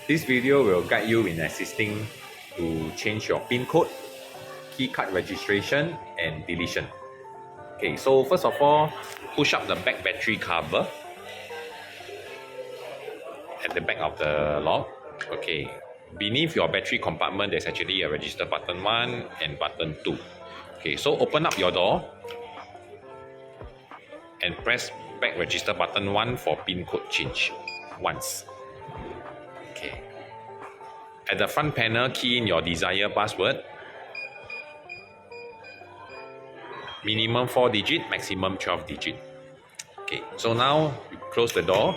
This video will guide you in assisting to change your PIN code, key card registration and deletion. Okay, so first of all, push up the back battery cover at the back of the lock. Okay, beneath your battery compartment, there's actually a register button 1 and button 2. Okay, so open up your door and press back register button 1 for PIN code change once. Okay. At the front panel, key in your desired password. Minimum 4 digit, maximum 12 digit. Okay, so now you close the door.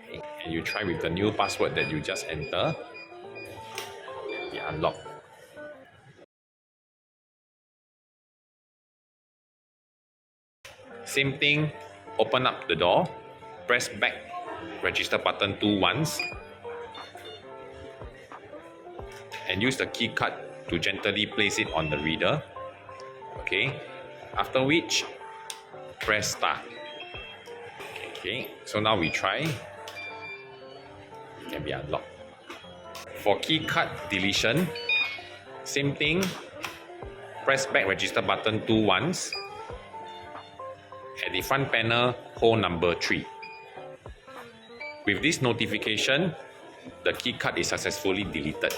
Okay, and you try with the new password that you just enter. Be unlocked. Same thing, open up the door, press back register button 2 once, and use the key card to gently place it on the reader. Okay, after which press start. Okay, so now we try. It can be unlocked. For key card deletion, same thing, press back register button 2 once. At the front panel, hold number 3. With this notification, the key card is successfully deleted.